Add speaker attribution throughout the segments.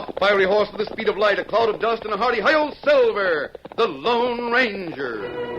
Speaker 1: A fiery horse with the speed of light, a cloud of dust, and a hearty hi-yo Silver, the Lone Ranger.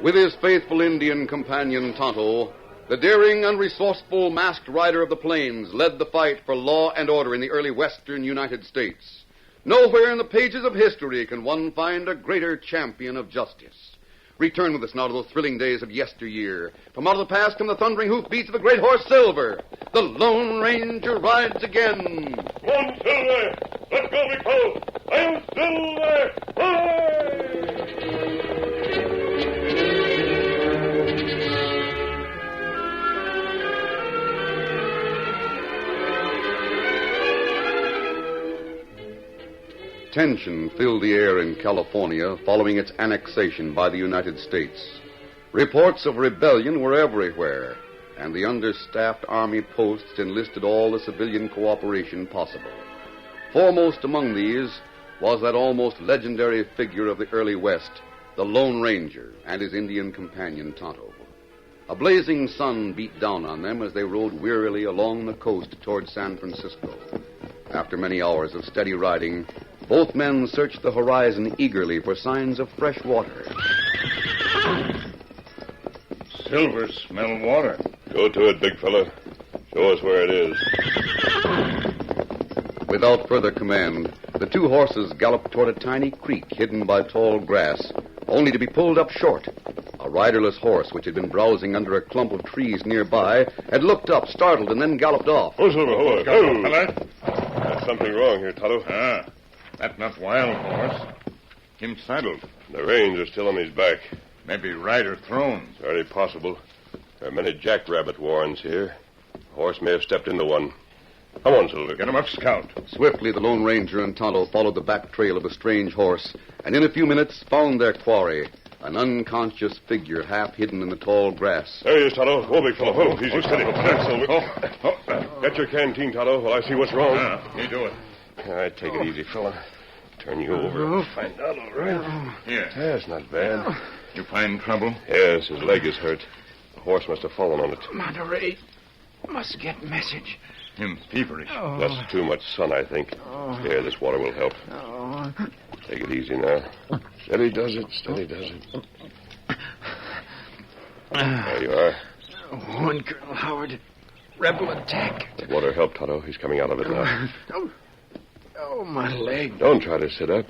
Speaker 1: With his faithful Indian companion Tonto, the daring and resourceful masked rider of the plains led the fight for law and order in the early western United States. Nowhere in the pages of history can one find a greater champion of justice. Return with us now to those thrilling days of yesteryear. From out of the past come the thundering hoofbeats of the great horse Silver. The Lone Ranger rides again.
Speaker 2: Come on, Silver! Let's go, big fellow! I'm Silver! Hooray!
Speaker 1: Tension filled the air in California following its annexation by the United States. Reports of rebellion were everywhere, and the understaffed army posts enlisted all the civilian cooperation possible. Foremost among these was that almost legendary figure of the early West, the Lone Ranger, and his Indian companion Tonto. A blazing sun beat down on them as they rode wearily along the coast toward San Francisco. After many hours of steady riding, both men searched the horizon eagerly for signs of fresh water.
Speaker 2: Silver, smell water. Go to it, big fella. Show us where it is.
Speaker 1: Without further command, the two horses galloped toward a tiny creek hidden by tall grass, only to be pulled up short. A riderless horse, which had been browsing under a clump of trees nearby, had looked up, startled, and then galloped off.
Speaker 2: Oh, Silver, hold on. Go, fella. There's something wrong here, Tonto.
Speaker 3: That not wild horse. Him saddled.
Speaker 2: The reins are still on his back.
Speaker 3: Maybe rider thrown.
Speaker 2: Very possible. There are many jackrabbit warrens here. The horse may have stepped into one. Come on, Silver.
Speaker 3: Get him up, Scout.
Speaker 1: Swiftly, the Lone Ranger and Tonto followed the back trail of the strange horse, and in a few minutes found their quarry, an unconscious figure half hidden in the tall grass.
Speaker 2: There he is, Tonto. Whoa, big fellow. Whoa, easy, steady. Silver. Get your canteen, Tonto, while I see what's wrong.
Speaker 3: You do it.
Speaker 2: All right, take it easy, fella. Turn you over. Find out all right.
Speaker 3: Here.
Speaker 2: That's not bad.
Speaker 3: You find trouble?
Speaker 2: Yes, his leg is hurt. The horse must have fallen on it.
Speaker 4: Monterey must get message.
Speaker 3: Him feverish.
Speaker 2: That's too much sun, I think. Here, this water will help. Take it easy now. Steady does it, steady does it. There you are.
Speaker 4: One Colonel Howard. Rebel attack.
Speaker 2: The water helped, Tonto. He's coming out of it now.
Speaker 4: Oh, my leg.
Speaker 2: Don't try to sit up.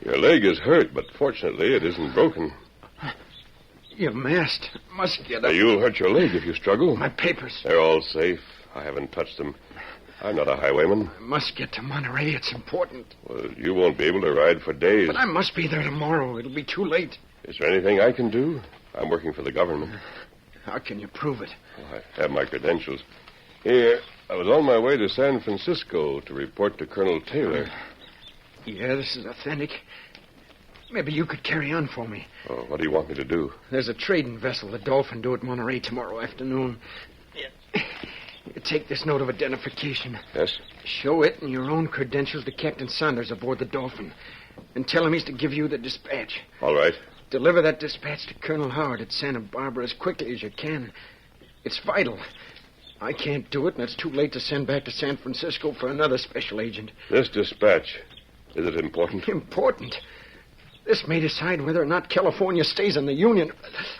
Speaker 2: Your leg is hurt, but fortunately it isn't broken.
Speaker 4: You're masked. Must get up.
Speaker 2: You'll hurt your leg if you struggle.
Speaker 4: My papers.
Speaker 2: They're all safe. I haven't touched them. I'm not a highwayman.
Speaker 4: I must get to Monterey. It's important.
Speaker 2: Well, you won't be able to ride for days.
Speaker 4: But I must be there tomorrow. It'll be too late.
Speaker 2: Is there anything I can do? I'm working for the government.
Speaker 4: How can you prove it?
Speaker 2: Well, I have my credentials. Here, I was on my way to San Francisco to report to Colonel Taylor.
Speaker 4: Yeah, this is authentic. Maybe you could carry on for me.
Speaker 2: Oh, what do you want me to do?
Speaker 4: There's a trading vessel, the Dolphin, due at Monterey tomorrow afternoon. You take this note of identification.
Speaker 2: Yes?
Speaker 4: Show it and your own credentials to Captain Saunders aboard the Dolphin. And tell him he's to give you the dispatch.
Speaker 2: All right.
Speaker 4: Deliver that dispatch to Colonel Howard at Santa Barbara as quickly as you can. It's vital. I can't do it, and it's too late to send back to San Francisco for another special agent.
Speaker 2: This dispatch, is it important?
Speaker 4: Important? This may decide whether or not California stays in the Union.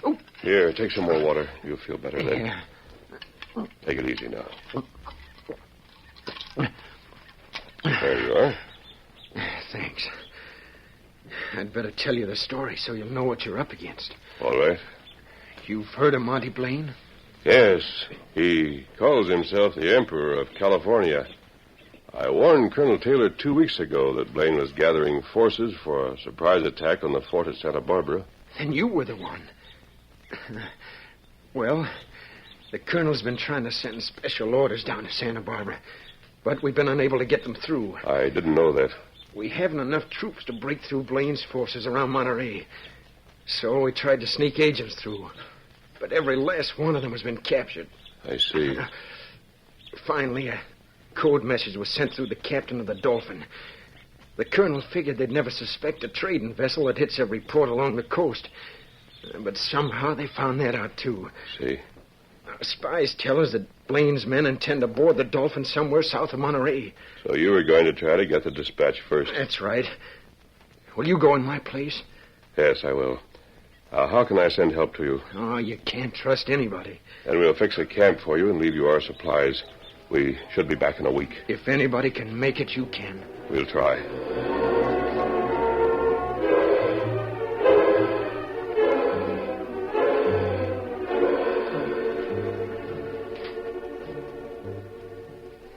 Speaker 4: Oh.
Speaker 2: Here, take some more water. You'll feel better then.
Speaker 4: Yeah.
Speaker 2: Take it easy now. There you are.
Speaker 4: Thanks. I'd better tell you the story so you'll know what you're up against.
Speaker 2: All right.
Speaker 4: You've heard of Monty Blaine?
Speaker 2: Yes, he calls himself the Emperor of California. I warned Colonel Taylor 2 weeks ago that Blaine was gathering forces for a surprise attack on the fort at Santa Barbara.
Speaker 4: Then you were the one. Well, the colonel's been trying to send special orders down to Santa Barbara, but we've been unable to get them through.
Speaker 2: I didn't know that.
Speaker 4: We haven't enough troops to break through Blaine's forces around Monterey. So we tried to sneak agents through. But every last one of them has been captured.
Speaker 2: I see.
Speaker 4: Finally, a code message was sent through the captain of the Dolphin. The colonel figured they'd never suspect a trading vessel that hits every port along the coast. But somehow they found that out, too.
Speaker 2: See.
Speaker 4: Our spies tell us that Blaine's men intend to board the Dolphin somewhere south of Monterey.
Speaker 2: So you were going to try to get the dispatch first?
Speaker 4: That's right. Will you go in my place?
Speaker 2: Yes, I will. How can I send help to you?
Speaker 4: Oh, you can't trust anybody.
Speaker 2: And we'll fix a camp for you and leave you our supplies. We should be back in a week.
Speaker 4: If anybody can make it, you can.
Speaker 2: We'll try.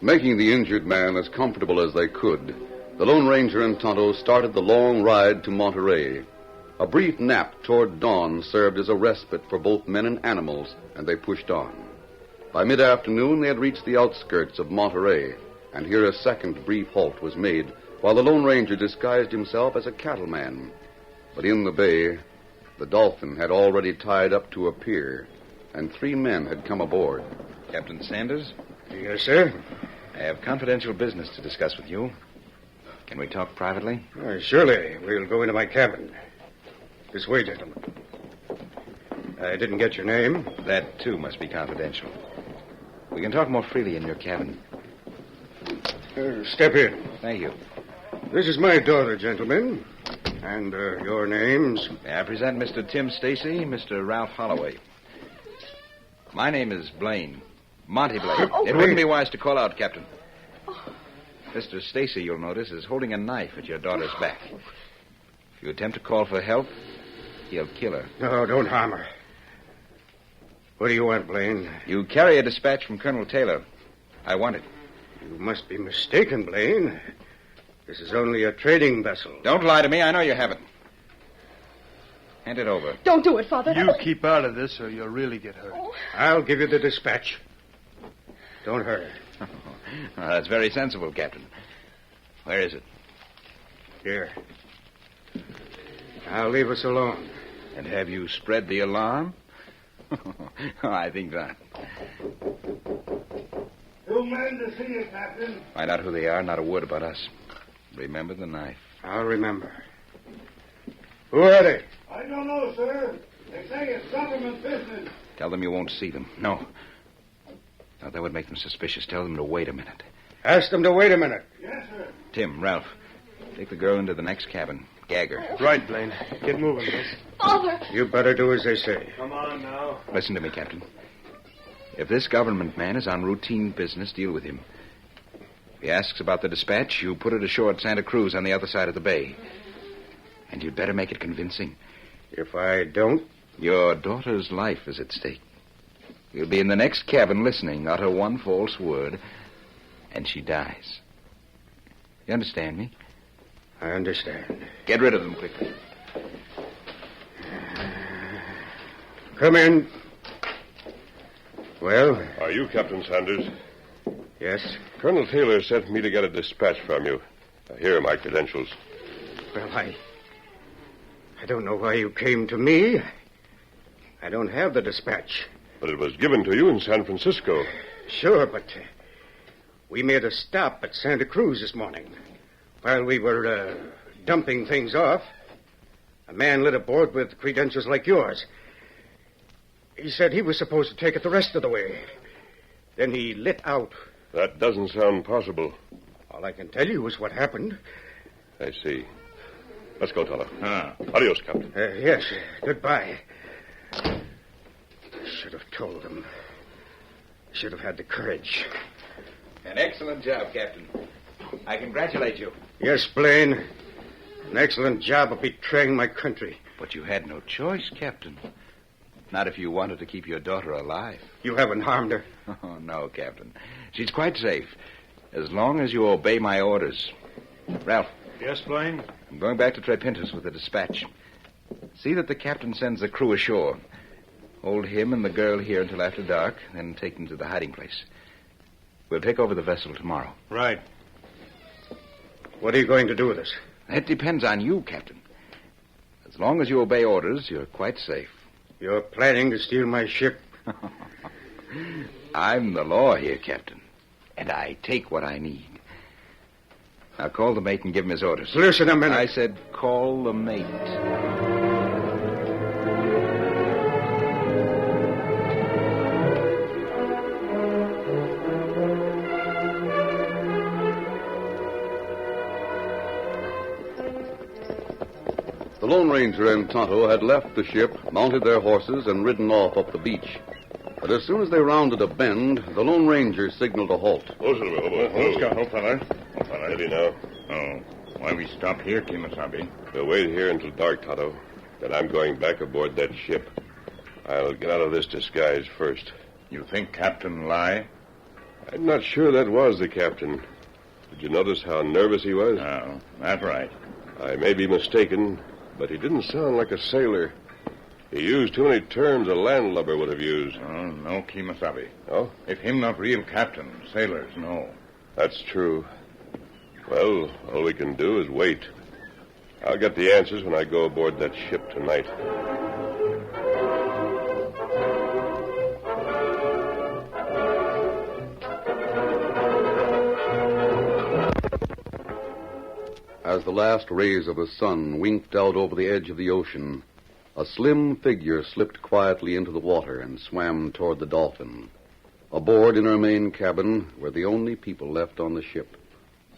Speaker 1: Making the injured man as comfortable as they could, the Lone Ranger and Tonto started the long ride to Monterey. A brief nap toward dawn served as a respite for both men and animals, and they pushed on. By mid-afternoon, they had reached the outskirts of Monterey, and here a second brief halt was made while the Lone Ranger disguised himself as a cattleman. But in the bay, the Dolphin had already tied up to a pier, and 3 men had come aboard.
Speaker 5: Captain Sanders,
Speaker 6: Yes, sir?
Speaker 5: I have confidential business to discuss with you. Can we talk privately?
Speaker 6: Surely. We'll go into my cabin. This way, gentlemen. I didn't get your name.
Speaker 5: That, too, must be confidential. We can talk more freely in your cabin.
Speaker 6: Step in.
Speaker 5: Thank you.
Speaker 6: This is my daughter, gentlemen. And your names?
Speaker 5: May I present Mr. Tim Stacy, Mr. Ralph Holloway. My name is Blaine. Monty Blaine. It wouldn't be wise to call out, Captain. Mr. Stacy, you'll notice, is holding a knife at your daughter's back. If you attempt to call for help, he'll kill her.
Speaker 6: No, don't harm her. What do you want, Blaine?
Speaker 5: You carry a dispatch from Colonel Taylor. I want it.
Speaker 6: You must be mistaken, Blaine. This is only a trading vessel.
Speaker 5: Don't lie to me. I know you haven't. Hand it over.
Speaker 7: Don't do it, Father.
Speaker 8: You keep out of this or you'll really get hurt.
Speaker 6: I'll give you the dispatch. Don't hurry.
Speaker 5: Well, that's very sensible, Captain. Where is it?
Speaker 6: Here. Now leave us alone.
Speaker 5: And have you spread the alarm? I think not.
Speaker 9: 2 men to see you, Captain.
Speaker 5: Find out who they are, not a word about us. Remember the knife.
Speaker 6: I'll remember. Who are they?
Speaker 9: I don't know, sir. They say it's government business.
Speaker 5: Tell them you won't see them. No, that would make them suspicious. Tell them to wait a minute.
Speaker 6: Ask them to wait a minute.
Speaker 9: Yes, sir.
Speaker 5: Tim, Ralph, take the girl into the next cabin. Gag her.
Speaker 8: Right, Blaine. Get moving, miss.
Speaker 7: Father!
Speaker 6: You better do as they say.
Speaker 8: Come on now.
Speaker 5: Listen to me, Captain. If this government man is on routine business, deal with him. If he asks about the dispatch, you put it ashore at Santa Cruz on the other side of the bay. And you'd better make it convincing.
Speaker 6: If I don't?
Speaker 5: Your daughter's life is at stake. You'll be in the next cabin listening, utter one false word, and she dies. You understand me?
Speaker 6: I understand.
Speaker 5: Get rid of them quickly.
Speaker 6: Come in. Well?
Speaker 2: Are you Captain Sanders?
Speaker 6: Yes.
Speaker 2: Colonel Taylor sent me to get a dispatch from you. Here are my credentials.
Speaker 6: Well, I don't know why you came to me. I don't have the dispatch.
Speaker 2: But it was given to you in San Francisco.
Speaker 6: Sure, but we made a stop at Santa Cruz this morning. While we were dumping things off, a man lit aboard with credentials like yours. He said he was supposed to take it the rest of the way. Then he lit out.
Speaker 2: That doesn't sound possible.
Speaker 6: All I can tell you is what happened.
Speaker 2: I see. Let's go, Tonto. Adios, Captain.
Speaker 6: Yes, goodbye. Should have told him. Should have had the courage.
Speaker 5: An excellent job, Captain. I congratulate you.
Speaker 6: Yes, Blaine. An excellent job of betraying my country.
Speaker 5: But you had no choice, Captain. Not if you wanted to keep your daughter alive.
Speaker 6: You haven't harmed her?
Speaker 5: Oh, no, Captain. She's quite safe. As long as you obey my orders. Ralph.
Speaker 8: Yes, Blaine?
Speaker 5: I'm going back to Tres Pintos with the dispatch. See that the captain sends the crew ashore. Hold him and the girl here until after dark, then take them to the hiding place. We'll take over the vessel tomorrow.
Speaker 8: Right.
Speaker 6: What are you going to do with us?
Speaker 5: That depends on you, Captain. As long as you obey orders, you're quite safe.
Speaker 6: You're planning to steal my ship?
Speaker 5: I'm the law here, Captain. And I take what I need. Now call the mate and give him his orders.
Speaker 6: Listen a minute.
Speaker 5: I said call the mate.
Speaker 1: The Lone Ranger and Tonto had left the ship, mounted their horses, and ridden off up the beach. But as soon as they rounded a bend, the Lone Ranger signaled a halt.
Speaker 3: Fella.
Speaker 2: Ready now.
Speaker 3: Oh, why we stop here, Kimasabi?
Speaker 2: We'll wait here until dark, Tonto. Then I'm going back aboard that ship. I'll get out of this disguise first.
Speaker 3: You think Captain lie?
Speaker 2: I'm not sure that was the captain. Did you notice how nervous he was?
Speaker 3: Oh, that's right.
Speaker 2: I may be mistaken, but he didn't sound like a sailor. He used too many terms a landlubber would have used.
Speaker 3: Oh, no, Kimasabi.
Speaker 2: Oh?
Speaker 3: If him not real captain, sailors, no.
Speaker 2: That's true. Well, all we can do is wait. I'll get the answers when I go aboard that ship tonight.
Speaker 1: As the last rays of the sun winked out over the edge of the ocean, a slim figure slipped quietly into the water and swam toward the Dolphin. Aboard in her main cabin were the only people left on the ship: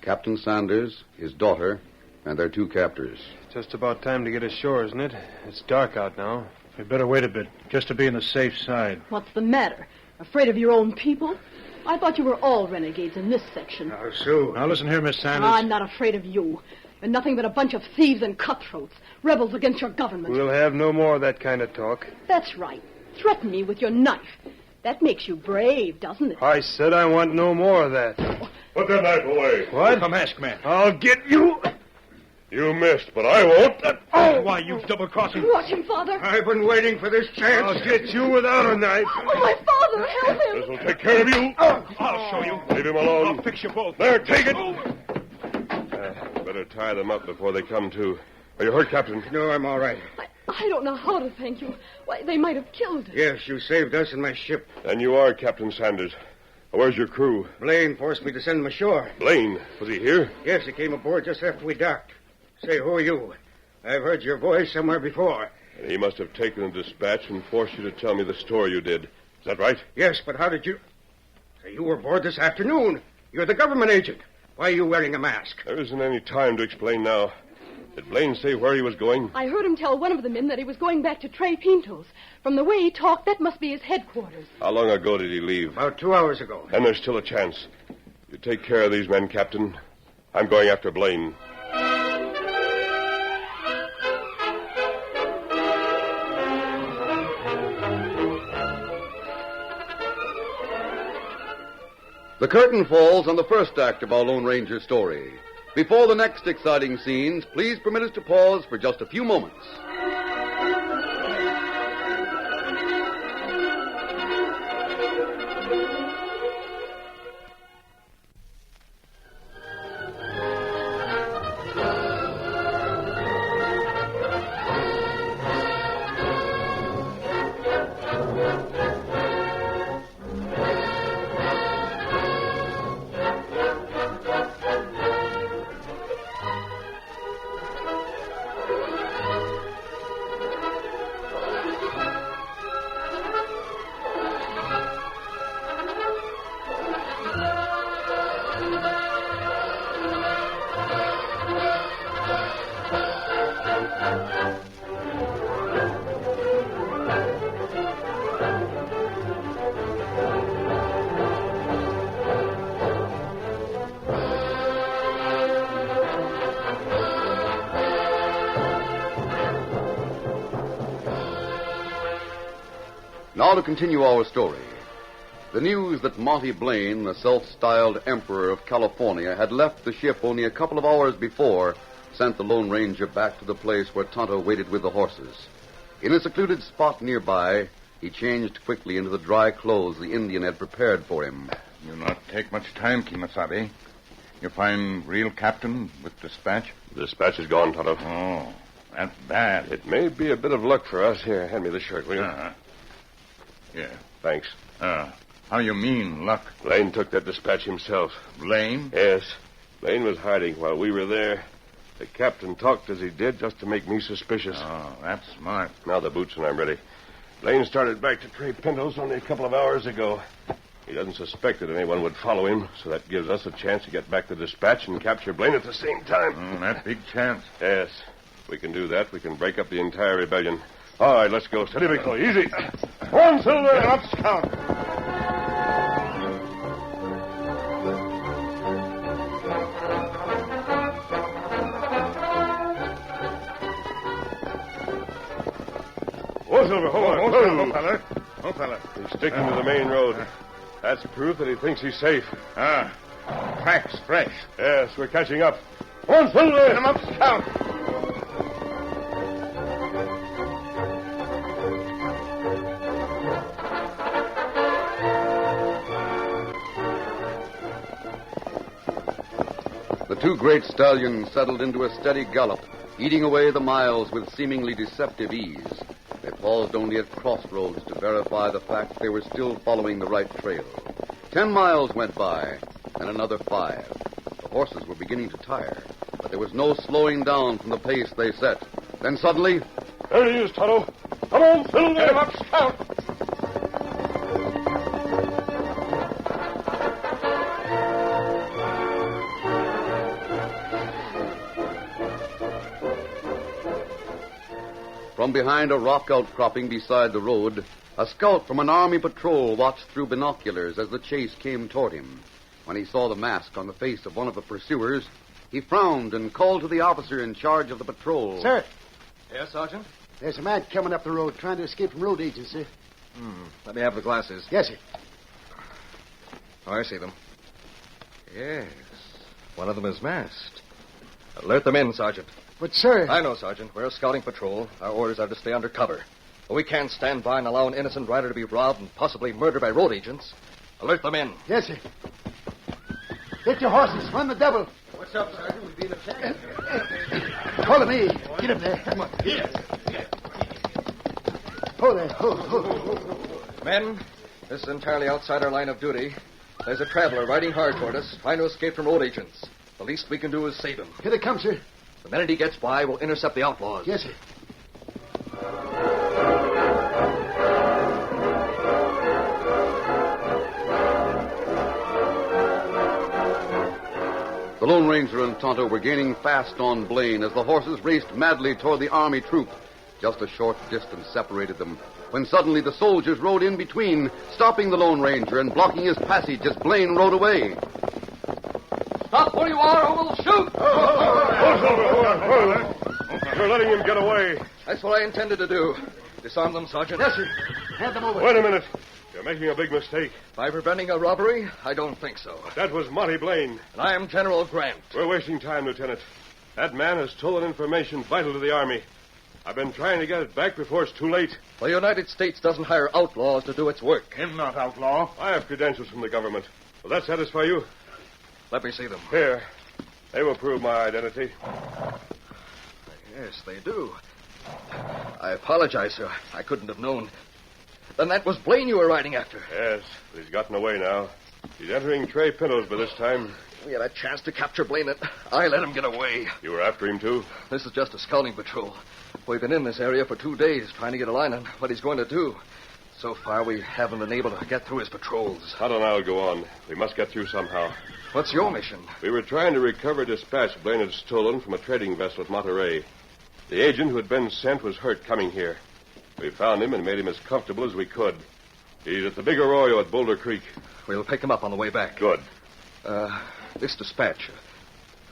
Speaker 1: Captain Sanders, his daughter, and their two captors.
Speaker 8: Just about time to get ashore, isn't it? It's dark out now. We better wait a bit, just to be on the safe side.
Speaker 7: What's the matter? Afraid of your own people? I thought you were all renegades in this section.
Speaker 6: Now, Sue.
Speaker 8: Now, listen here, Miss Sanders.
Speaker 7: I'm not afraid of you. You're nothing but a bunch of thieves and cutthroats, rebels against your government.
Speaker 8: We'll have no more of that kind of talk.
Speaker 7: That's right. Threaten me with your knife. That makes you brave, doesn't it?
Speaker 8: I said I want no more of that.
Speaker 2: Put that knife away.
Speaker 8: What?
Speaker 5: The masked man.
Speaker 8: I'll get you.
Speaker 2: You missed, but I won't.
Speaker 8: Oh, why, you double-crossing...
Speaker 7: Watch him, Father.
Speaker 6: I've been waiting for this chance.
Speaker 8: I'll get you without a knife.
Speaker 7: Oh, my father, help him.
Speaker 2: This will take care of you.
Speaker 8: I'll show you.
Speaker 2: Leave him alone.
Speaker 8: I'll fix you both.
Speaker 2: There, take it. Better tie them up before they come to. Are you hurt, Captain?
Speaker 6: No, I'm all right.
Speaker 7: I don't know how to thank you. Why, they might have killed us.
Speaker 6: Yes, you saved us and my ship.
Speaker 2: Then you are Captain Sanders. Where's your crew?
Speaker 6: Blaine forced me to send him ashore.
Speaker 2: Blaine, was he here?
Speaker 6: Yes, he came aboard just after we docked. Say, who are you? I've heard your voice somewhere before.
Speaker 2: And he must have taken a dispatch and forced you to tell me the story you did. Is that right?
Speaker 6: Yes, but how did you... Say, you were aboard this afternoon. You're the government agent. Why are you wearing a mask?
Speaker 2: There isn't any time to explain now. Did Blaine say where he was going?
Speaker 7: I heard him tell one of the men that he was going back to Tres Pintos. From the way he talked, that must be his headquarters.
Speaker 2: How long ago did he leave?
Speaker 6: About 2 hours ago.
Speaker 2: And there's still a chance. You take care of these men, Captain. I'm going after Blaine.
Speaker 1: The curtain falls on the first act of our Lone Ranger story. Before the next exciting scenes, please permit us to pause for just a few moments. Now to continue our story. The news that Monty Blaine, the self-styled Emperor of California, had left the ship only a couple of hours before sent the Lone Ranger back to the place where Tonto waited with the horses. In a secluded spot nearby, he changed quickly into the dry clothes the Indian had prepared for him.
Speaker 3: You not take much time, Kimasabi. You find real captain with dispatch?
Speaker 2: The dispatch is gone, Tonto.
Speaker 3: Oh, that's bad.
Speaker 2: It may be a bit of luck for us. Here, hand me the shirt, will you?
Speaker 3: Yeah.
Speaker 2: Thanks.
Speaker 3: How you mean, luck?
Speaker 2: Blaine took that dispatch himself.
Speaker 3: Blaine?
Speaker 2: Yes. Blaine was hiding while we were there. The captain talked as he did just to make me suspicious.
Speaker 3: Oh, that's smart.
Speaker 2: Now the boots and I'm ready. Blaine started back to Trey Pinto's only a couple of hours ago. He doesn't suspect that anyone would follow him, so that gives us a chance to get back the dispatch and capture Blaine at the same time.
Speaker 3: That big chance.
Speaker 2: Yes. If we can do that, we can break up the entire rebellion. All right, let's go. Steady, big fellow. Easy. One, Silver.
Speaker 3: Get up, Scout.
Speaker 2: Whoa, Silver, hold on.
Speaker 3: Oh, fella. Oh, fella.
Speaker 2: He's sticking to the main road. That's proof that he thinks he's safe.
Speaker 3: Tracks fresh.
Speaker 2: Yes, we're catching up. One, Silver.
Speaker 3: Get him up, Scout.
Speaker 1: The two great stallions settled into a steady gallop, eating away the miles with seemingly deceptive ease. They paused only at crossroads to verify the fact they were still following the right trail. 10 miles went by, and another 5. The horses were beginning to tire, but there was no slowing down from the pace they set. Then suddenly...
Speaker 2: There he is, Tonto. Come on, Silver.
Speaker 3: Get him up, Scout.
Speaker 1: From behind a rock outcropping beside the road, a scout from an army patrol watched through binoculars as the chase came toward him. When he saw the mask on the face of one of the pursuers, he frowned and called to the officer in charge of the patrol.
Speaker 4: Sir,
Speaker 5: Yes, Sergeant?
Speaker 4: there's a man coming up the road trying to escape from road agents, sir.
Speaker 5: Let me have the glasses.
Speaker 4: Yes, sir.
Speaker 5: Oh, I see them. Yes. One of them is masked. Alert them in, Sergeant.
Speaker 4: But, sir...
Speaker 5: I know, Sergeant. We're a scouting patrol. Our orders are to stay under cover. But we can't stand by and allow an innocent rider to be robbed and possibly murdered by road agents. Alert them in.
Speaker 4: Yes, sir. Get your horses. Run the double.
Speaker 5: What's up, Sergeant? We've been attacked.
Speaker 4: Follow me. Get him there. Come on. Here. Hold there. Hold.
Speaker 5: Men, this is entirely outside our line of duty. There's a traveler riding hard toward us, trying to escape from road agents. The least we can do is save him.
Speaker 4: Here they come, sir.
Speaker 5: The minute he gets by, we'll intercept the outlaws.
Speaker 4: Yes, sir.
Speaker 1: The Lone Ranger and Tonto were gaining fast on Blaine as the horses raced madly toward the army troop. Just a short distance separated them, when suddenly the soldiers rode in between, stopping the Lone Ranger and blocking his passage as Blaine rode away.
Speaker 5: Stop where you are or we'll shoot!
Speaker 2: We're letting him get away.
Speaker 5: That's what I intended to do. Disarm them, Sergeant.
Speaker 4: Yes, sir. Hand them over.
Speaker 2: Wait a minute. You're making a big mistake.
Speaker 5: By preventing a robbery? I don't think so.
Speaker 2: That was Monty Blaine.
Speaker 5: And I am General Grant.
Speaker 2: We're wasting time, Lieutenant. That man has stolen information vital to the Army. I've been trying to get it back before it's too late.
Speaker 5: The United States doesn't hire outlaws to do its work.
Speaker 3: Him not outlaw.
Speaker 2: I have credentials from the government. Will that satisfy you?
Speaker 5: Let me see them.
Speaker 2: Here. They will prove my identity.
Speaker 5: Yes, they do. I apologize, sir. I couldn't have known. Then that was Blaine you were riding after.
Speaker 2: Yes, but he's gotten away now. He's entering Trey Pinto's by this time.
Speaker 5: We had a chance to capture Blaine, and I let him get away.
Speaker 2: You were after him, too?
Speaker 5: This is just a scouting patrol. We've been in this area for 2 days trying to get a line on what he's going to do. So far, we haven't been able to get through his patrols.
Speaker 2: Tonto and I will go on. We must get through somehow.
Speaker 5: What's your mission?
Speaker 2: We were trying to recover a dispatch Blaine had stolen from a trading vessel at Monterey. The agent who had been sent was hurt coming here. We found him and made him as comfortable as we could. He's at the big arroyo at Boulder Creek.
Speaker 10: We'll pick him up on the way back.
Speaker 2: Good.
Speaker 10: This dispatch,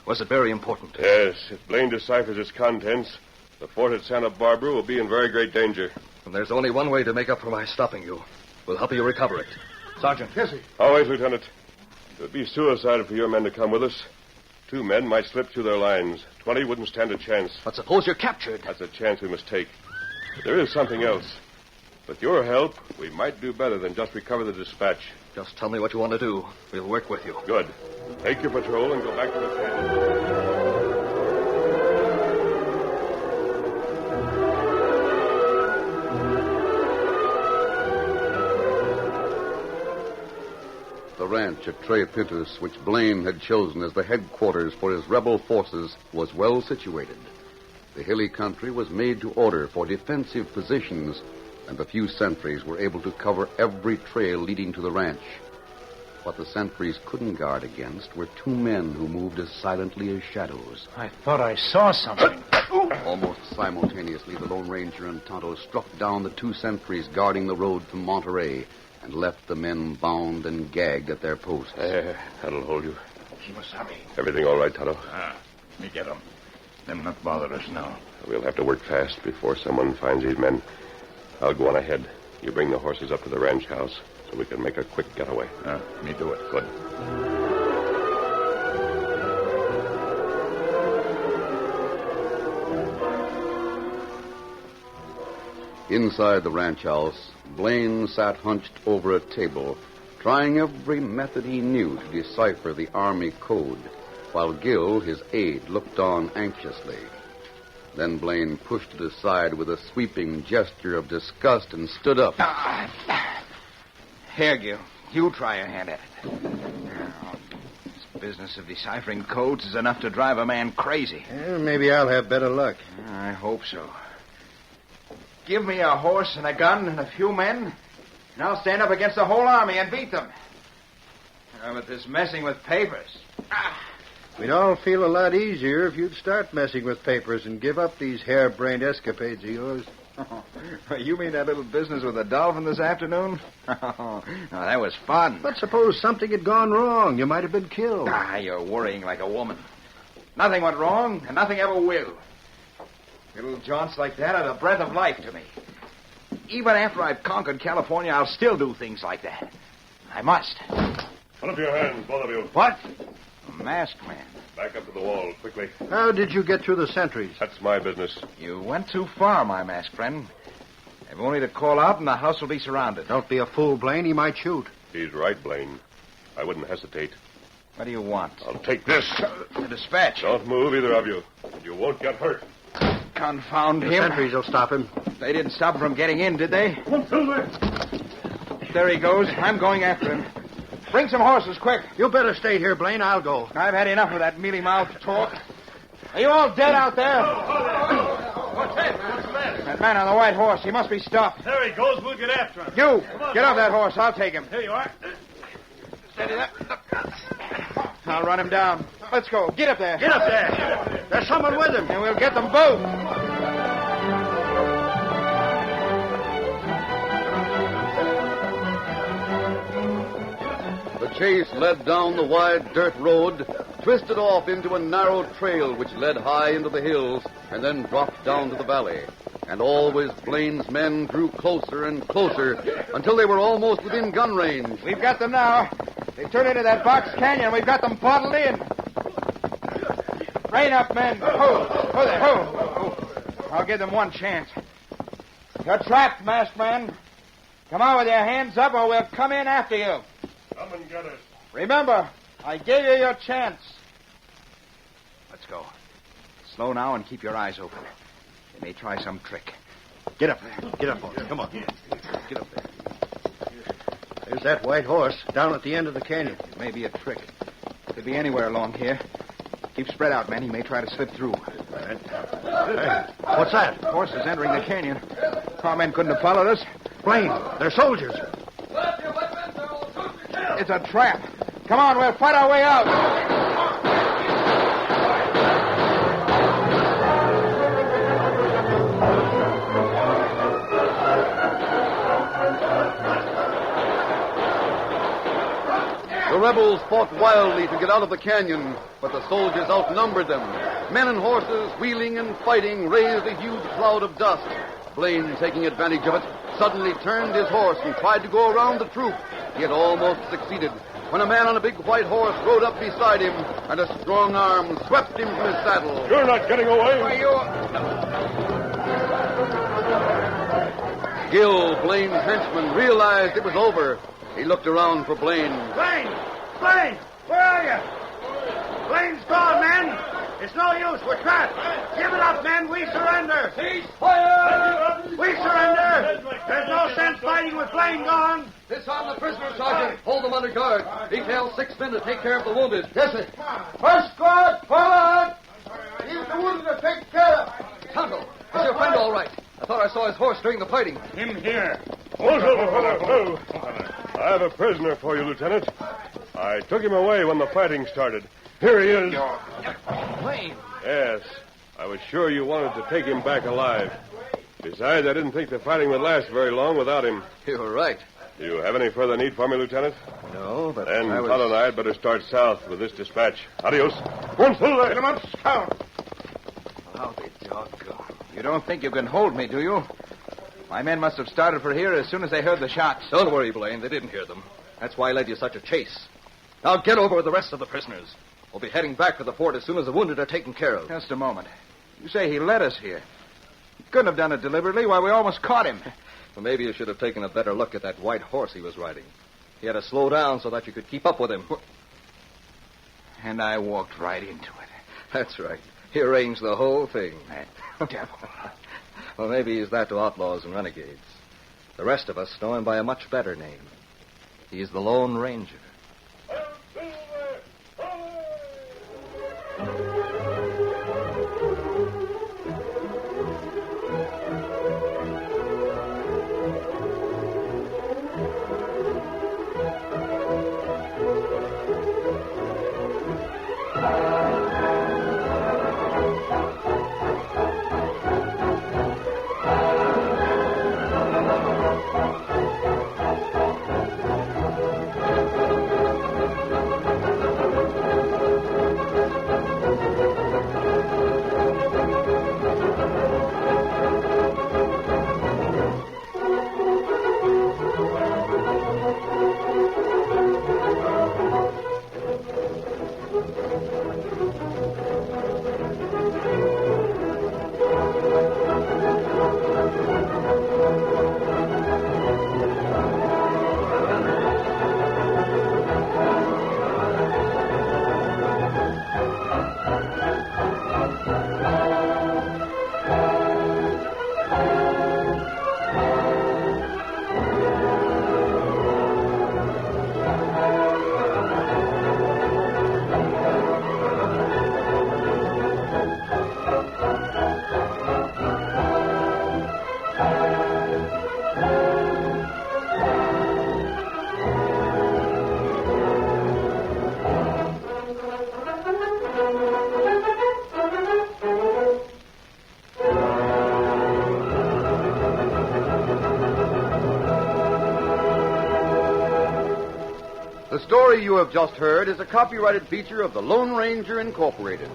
Speaker 10: was it very important?
Speaker 2: Yes, if Blaine deciphers its contents, the fort at Santa Barbara will be in very great danger.
Speaker 10: And there's only one way to make up for my stopping you. We'll help you recover it. Sergeant.
Speaker 9: Yes, sir.
Speaker 2: Always, Lieutenant. It would be suicide for your men to come with us. 2 men might slip through their lines. 20 wouldn't stand a chance.
Speaker 10: But suppose you're captured.
Speaker 2: That's a chance we must take. But there is something else. With your help, we might do better than just recover the dispatch.
Speaker 10: Just tell me what you want to do. We'll work with you.
Speaker 2: Good. Take your patrol and go back to the camp.
Speaker 1: The ranch at Tres Pintos, which Blaine had chosen as the headquarters for his rebel forces, was well situated. The hilly country was made to order for defensive positions, and the few sentries were able to cover every trail leading to the ranch. What the sentries couldn't guard against were 2 men who moved as silently as shadows.
Speaker 8: I thought I saw something.
Speaker 1: Almost simultaneously, the Lone Ranger and Tonto struck down the 2 sentries guarding the road to Monterey and left the men bound and gagged at their posts.
Speaker 2: That'll hold you.
Speaker 3: Kimasabi.
Speaker 2: Everything all right, Tonto?
Speaker 3: Me get them. Them not bother us now.
Speaker 2: We'll have to work fast before someone finds these men. I'll go on ahead. You bring the horses up to the ranch house so we can make a quick getaway.
Speaker 3: Me do it.
Speaker 2: Good.
Speaker 1: Inside the ranch house, Blaine sat hunched over a table, trying every method he knew to decipher the Army code, while Gil, his aide, looked on anxiously. Then Blaine pushed it aside with a sweeping gesture of disgust and stood up.
Speaker 5: Here, Gil. You try your hand at it. This business of deciphering codes is enough to drive a man crazy.
Speaker 6: Well, maybe I'll have better luck.
Speaker 5: I hope so. Give me a horse and a gun and a few men, and I'll stand up against the whole army and beat them. But this messing with papers...
Speaker 6: We'd all feel a lot easier if you'd start messing with papers and give up these harebrained escapades of yours.
Speaker 5: You mean that little business with the dolphin this afternoon? No, that was fun.
Speaker 6: But suppose something had gone wrong. You might have been killed.
Speaker 5: You're worrying like a woman. Nothing went wrong, and nothing ever will. Little jaunts like that are the breath of life to me. Even after I've conquered California, I'll still do things like that. I must.
Speaker 2: Put up your hands, both of you.
Speaker 5: What? A masked man.
Speaker 2: Back up to the wall, quickly.
Speaker 6: How did you get through the sentries?
Speaker 2: That's my business.
Speaker 5: You went too far, my masked friend. I've only to call out and the house will be surrounded.
Speaker 6: Don't be a fool, Blaine. He might shoot.
Speaker 2: He's right, Blaine. I wouldn't hesitate.
Speaker 5: What do you want?
Speaker 2: I'll take this.
Speaker 5: The dispatch.
Speaker 2: Don't move, either of you. You won't get hurt.
Speaker 5: Confound
Speaker 6: The
Speaker 5: him.
Speaker 6: sentries will stop him.
Speaker 5: They didn't stop him from getting in, did they? There he goes. I'm going after him. Bring some horses, quick.
Speaker 6: You better stay here, Blaine. I'll go.
Speaker 5: I've had enough of that mealy-mouthed talk. Are you all dead out there?
Speaker 9: What's that?
Speaker 5: That man on the white horse, he must be stopped.
Speaker 9: There he goes. We'll get after him.
Speaker 5: You, get off that horse. I'll take him.
Speaker 9: Here you are.
Speaker 5: Steady that. I'll run him down. Let's go. Get up there.
Speaker 6: Get up there. There's someone with him.
Speaker 5: And we'll get them both.
Speaker 1: The chase led down the wide dirt road, twisted off into a narrow trail which led high into the hills and then dropped down to the valley. And always Blaine's men drew closer and closer until they were almost within gun range.
Speaker 5: We've got them now. They turned into that box canyon. We've got them bottled in. Rein up, men. Ho there, ho. I'll give them one chance. You're trapped, masked man. Come on with your hands up or we'll come in after you.
Speaker 2: Come and get us.
Speaker 5: Remember, I gave you your chance. Let's go. Slow now and keep your eyes open. They may try some trick.
Speaker 6: Get up there. Get up, boys. Come on. Get up there. There's that white horse down at the end of the canyon.
Speaker 5: It may be a trick. Could be anywhere along here. Keep spread out, men. He may try to slip through.
Speaker 6: Hey, what's that?
Speaker 5: The horse is entering the canyon. Our men couldn't have followed us.
Speaker 6: Blaine, they're soldiers.
Speaker 5: It's a trap. Come on, we'll fight our way out.
Speaker 1: rebels fought wildly to get out of the canyon, but the soldiers outnumbered them. Men and horses, wheeling and fighting, raised a huge cloud of dust. Blaine, taking advantage of it, suddenly turned his horse and tried to go around the troop. He had almost succeeded when a man on a big white horse rode up beside him, and a strong arm swept him from his saddle.
Speaker 2: You're not getting away.
Speaker 6: Why, you...
Speaker 1: Gil, Blaine's henchman, realized it was over. He looked around for Blaine.
Speaker 9: Blaine! Blaine! Where are you? Blaine's gone, men. It's no use. We're trapped. Give it up, men. We surrender. Cease fire! We surrender. There's no sense fighting with Blaine gone.
Speaker 10: Disarm the prisoners, Sergeant. Hold them under guard. Detail 6 men to take care of the wounded.
Speaker 9: Yes, sir. First squad, forward. Leave the wounded to take care of.
Speaker 10: Tonto, is your friend all right? I thought I saw his horse during the fighting.
Speaker 9: Him here.
Speaker 2: I have a prisoner for you, Lieutenant. I took him away when the fighting started. Here he is.
Speaker 10: Blaine.
Speaker 2: Yes. I was sure you wanted to take him back alive. Besides, I didn't think the fighting would last very long without him.
Speaker 10: You were right.
Speaker 2: Do you have any further need for me, Lieutenant?
Speaker 10: No, but
Speaker 2: Then
Speaker 10: I was...
Speaker 2: Todd and I had better start south with this dispatch. Adios. One full
Speaker 3: Get him up, scout.
Speaker 5: I'll be doggone. You don't think you can hold me, do you? My men must have started for here as soon as they heard the shots.
Speaker 10: Don't worry, Blaine. They didn't hear them. That's why I led you such a chase. Now get over with the rest of the prisoners. We'll be heading back for the fort as soon as the wounded are taken care of.
Speaker 5: Just a moment. You say he led us here. He couldn't have done it deliberately. Why, we almost caught him.
Speaker 10: Well, maybe you should have taken a better look at that white horse he was riding. He had to slow down so that you could keep up with him.
Speaker 5: And I walked right into it.
Speaker 10: That's right. He arranged the whole thing.
Speaker 5: That devil.
Speaker 10: Well, maybe he's that to outlaws and renegades. The rest of us know him by a much better name. He's the Lone Ranger.
Speaker 1: The story you have just heard is a copyrighted feature of the Lone Ranger Incorporated.